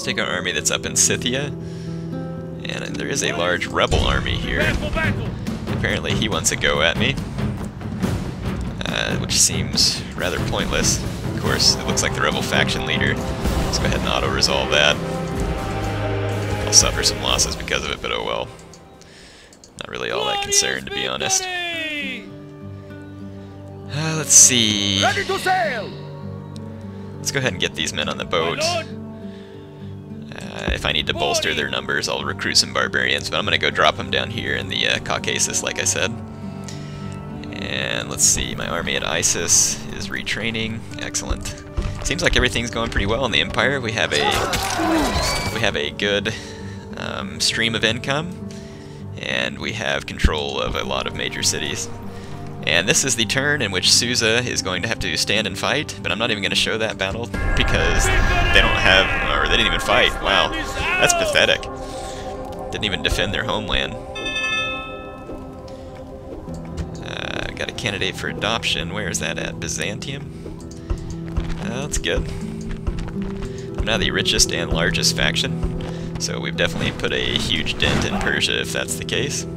take our army that's up in Scythia. And there is a large rebel army here. Apparently he wants a go at me. Which seems rather pointless. Of course, it looks like the rebel faction leader. Let's go ahead and auto-resolve that. I'll suffer some losses because of it, but oh well. Not really all that concerned, to be honest. Let's see. Ready to sail. Let's go ahead and get these men on the boat. If I need to bolster their numbers, I'll recruit some barbarians, but I'm going to go drop them down here in the Caucasus, like I said. And let's see, my army at Isis is retraining. Excellent. Seems like everything's going pretty well in the Empire. We have a good stream of income, and we have control of a lot of major cities. And this is the turn in which Susa is going to have to stand and fight, but I'm not even going to show that battle because they don't have, or they didn't even fight. Wow, that's pathetic. Didn't even defend their homeland. Got a candidate for adoption. Where is that at? Byzantium? That's good. I'm now the richest and largest faction, so we've definitely put a huge dent in Persia if that's the case.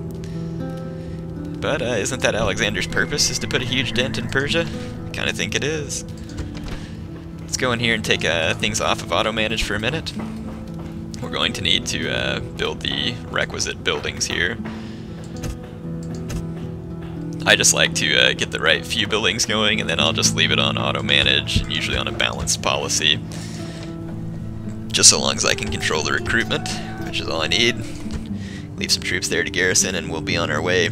But isn't that Alexander's purpose, is to put a huge dent in Persia? I kind of think it is. Let's go in here and take things off of auto-manage for a minute. We're going to need to build the requisite buildings here. I just like to get the right few buildings going, and then I'll just leave it on auto-manage, usually on a balanced policy. Just so long as I can control the recruitment, which is all I need. Leave some troops there to garrison, and we'll be on our way.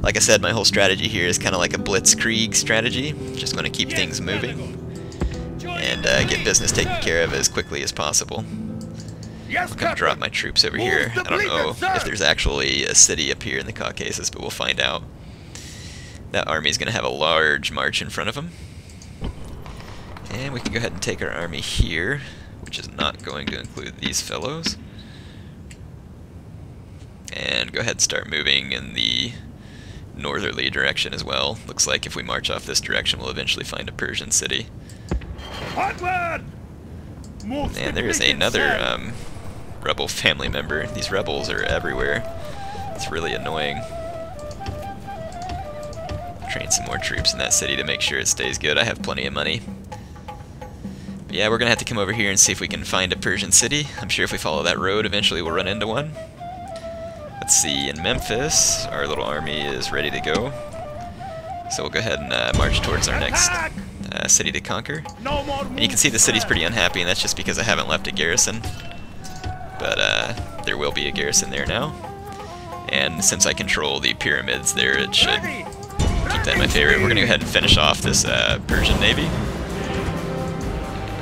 Like I said, my whole strategy here is kind of like a blitzkrieg strategy. Just going to keep things moving and get business taken care of as quickly as possible. I'm going to drop my troops over here. I don't know if there's actually a city up here in the Caucasus, but we'll find out. That army is going to have a large march in front of them. And we can go ahead and take our army here, which is not going to include these fellows. And go ahead and start moving in the northerly direction as well. Looks like if we march off this direction, we'll eventually find a Persian city. And there is another rebel family member. These rebels are everywhere. It's really annoying. Train some more troops in that city to make sure it stays good. I have plenty of money. But yeah, we're gonna have to come over here and see if we can find a Persian city. I'm sure if we follow that road, eventually we'll run into one. Let's see, in Memphis, our little army is ready to go. So we'll go ahead and march towards our next city to conquer. And you can see the city's pretty unhappy, and that's just because I haven't left a garrison. But there will be a garrison there now. And since I control the pyramids there, it should keep that in my favor. We're going to go ahead and finish off this Persian navy.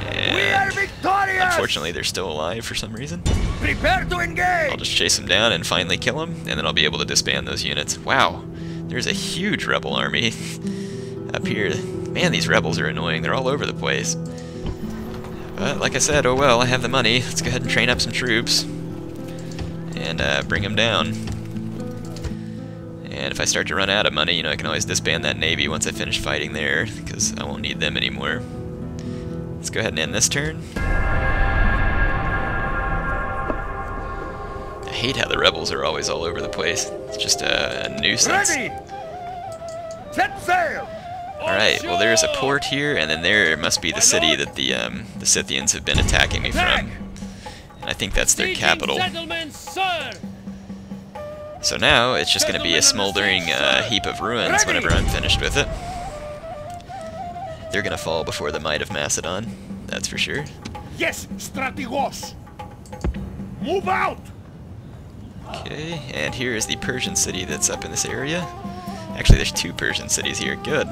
And unfortunately, they're still alive for some reason. Prepare to engage. I'll just chase them down and finally kill them, and then I'll be able to disband those units. Wow, there's a huge rebel army up here. Man, these rebels are annoying. They're all over the place. But like I said, oh well, I have the money. Let's go ahead and train up some troops and bring them down. And if I start to run out of money, you know, I can always disband that navy once I finish fighting there, because I won't need them anymore. Let's go ahead and end this turn. I hate how the rebels are always all over the place. It's just a nuisance. Ready. Set sail. Alright, well there's a port here, and then there must be the city that the Scythians have been attacking me from. And I think that's their capital. So now it's just going to be a smoldering heap of ruins whenever I'm finished with it. They're going to fall before the might of Macedon, that's for sure. Yes, strategos. Move out. Okay, and here is the Persian city that's up in this area. Actually, there's two Persian cities here, good.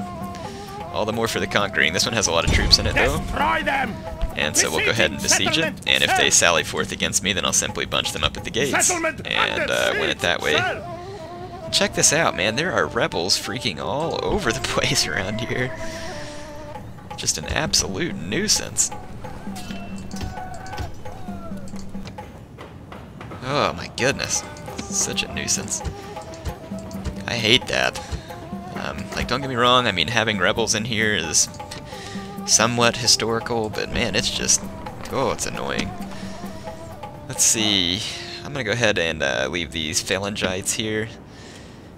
All the more for the conquering. This one has a lot of troops in it, though. Destroy them. And so we'll go ahead and besiege it, and if they sally forth against me, then I'll simply bunch them up at the gates, and win it that way. Check this out, man, there are rebels freaking all over the place around here. Just an absolute nuisance. Oh my goodness, such a nuisance. I hate that. Like, don't get me wrong, I mean, having rebels in here is somewhat historical, but man, it's just, oh, it's annoying. Let's see. I'm gonna go ahead and leave these phalangites here,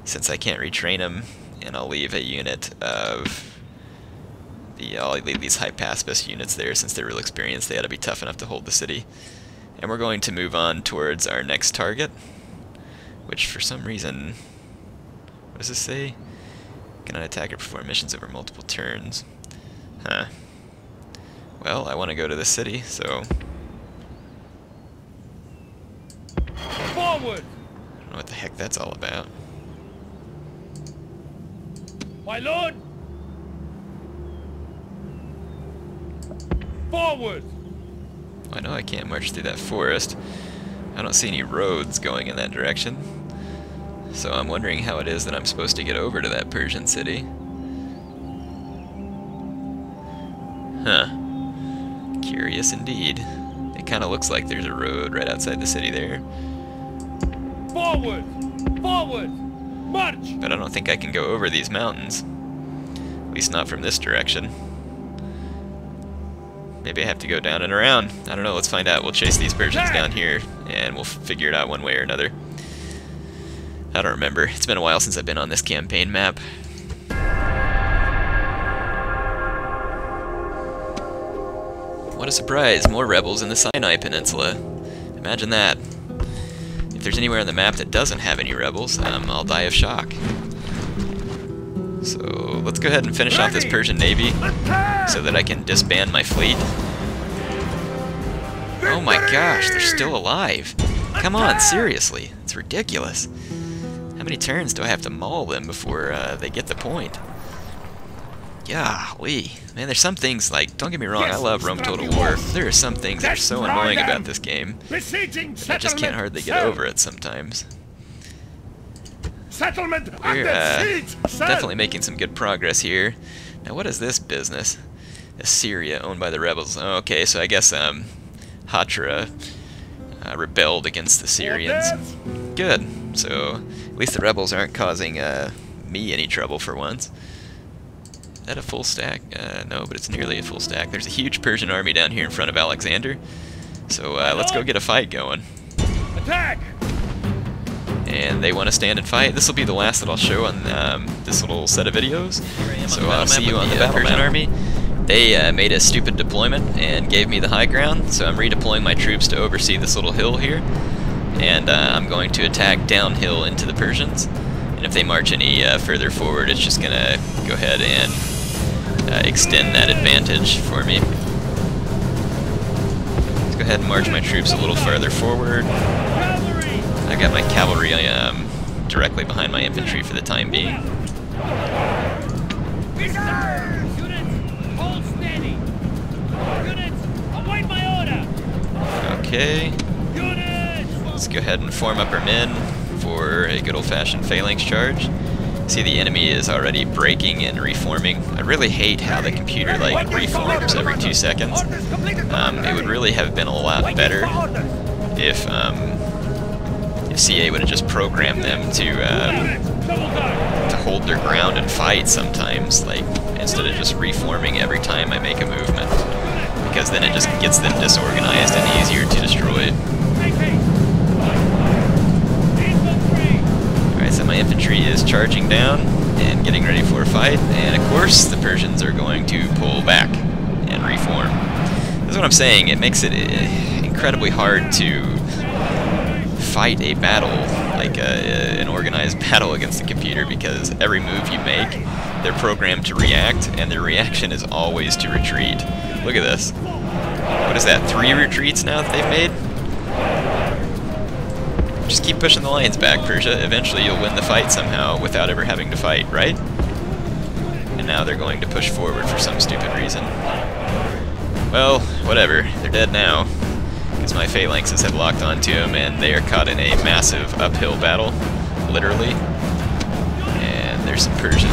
since I can't retrain them, and I'll leave a unit of I'll leave these Hypaspis units there, since they're real experienced. They ought to be tough enough to hold the city. And we're going to move on towards our next target, which for some reason, what does this say? Cannot attack or perform missions over multiple turns. Huh. Well, I want to go to the city, so... Forward! I don't know what the heck that's all about. My lord! Forward! I know I can't march through that forest. I don't see any roads going in that direction. So I'm wondering how it is that I'm supposed to get over to that Persian city. Huh. Curious indeed. It kind of looks like there's a road right outside the city there. Forward! Forward! March! But I don't think I can go over these mountains. At least not from this direction. Maybe I have to go down and around. I don't know, let's find out. We'll chase these Persians down here, and we'll figure it out one way or another. I don't remember. It's been a while since I've been on this campaign map. What a surprise! More rebels in the Sinai Peninsula. Imagine that. If there's anywhere on the map that doesn't have any rebels, I'll die of shock. So let's go ahead and finish off this Persian navy so that I can disband my fleet. Oh my gosh, they're still alive. Come on, seriously. It's ridiculous. How many turns do I have to maul them before they get the point? Golly. Man, there's some things, like, don't get me wrong, I love Rome Total War. There are some things that are so annoying about this game. I just can't hardly get over it sometimes. We're definitely making some good progress here. Now, what is this business? Assyria, owned by the rebels. Oh, okay, so I guess Hatra rebelled against the Syrians. Good. So at least the rebels aren't causing me any trouble for once. Is that a full stack? No, but it's nearly a full stack. There's a huge Persian army down here in front of Alexander. So let's go get a fight going. Attack! And they want to stand and fight. This will be the last that I'll show on this little set of videos. So I'll see you on the Persian army. They made a stupid deployment and gave me the high ground, so I'm redeploying my troops to oversee this little hill here. And I'm going to attack downhill into the Persians. And if they march any further forward, it's just going to go ahead and extend that advantage for me. Let's go ahead and march my troops a little farther forward. I got my cavalry directly behind my infantry for the time being. Units, hold steady. Units, await my order. Okay. Units. Let's go ahead and form up our men for a good old-fashioned phalanx charge. See, the enemy is already breaking and reforming. I really hate how the computer like reforms every 2 seconds. It would really have been a lot better if CA would have just programmed them to hold their ground and fight sometimes, like instead of just reforming every time I make a movement, because then it just gets them disorganized and easier to destroy. Alright, so my infantry is charging down and getting ready for a fight, and of course the Persians are going to pull back and reform. That's what I'm saying, it makes it incredibly hard to fight a battle, like an organized battle against the computer, because every move you make, they're programmed to react, and their reaction is always to retreat. Look at this. What is that, 3 retreats now that they've made? Just keep pushing the lines back, Persia. Eventually you'll win the fight somehow without ever having to fight, right? And now they're going to push forward for some stupid reason. Well, whatever. They're dead now, because my phalanxes have locked onto them, and they are caught in a massive uphill battle, literally. And there's some Persian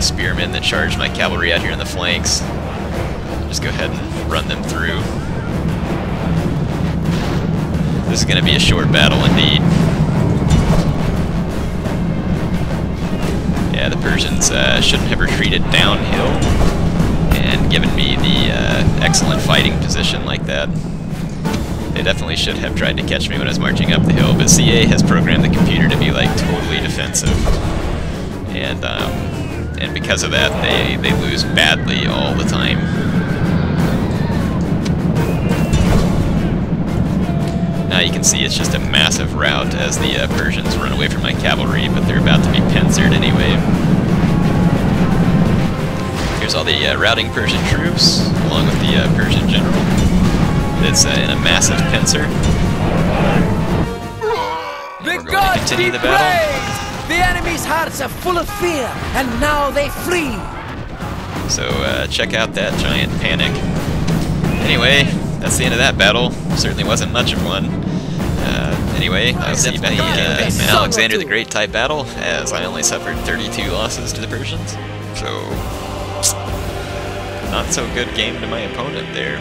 spearmen that charged my cavalry out here in the flanks. I'll just go ahead and run them through. This is going to be a short battle indeed. Yeah, the Persians shouldn't have retreated downhill and given me the excellent fighting position like that. They definitely should have tried to catch me when I was marching up the hill, but CA has programmed the computer to be like totally defensive, and because of that, they lose badly all the time. Now you can see it's just a massive rout as the Persians run away from my cavalry, but they're about to be pincered anyway. Here's all the routing Persian troops, along with the Persian general. That's in a massive pincer. The We're going to gods continue be the battle. praised! The enemy's hearts are full of fear, and now they flee! So check out that giant panic. Anyway, that's the end of that battle. Certainly wasn't much of one. Anyway, I'll see you back in Alexander the Great type battle, as I only suffered 32 losses to the Persians. So, not so good game to my opponent there.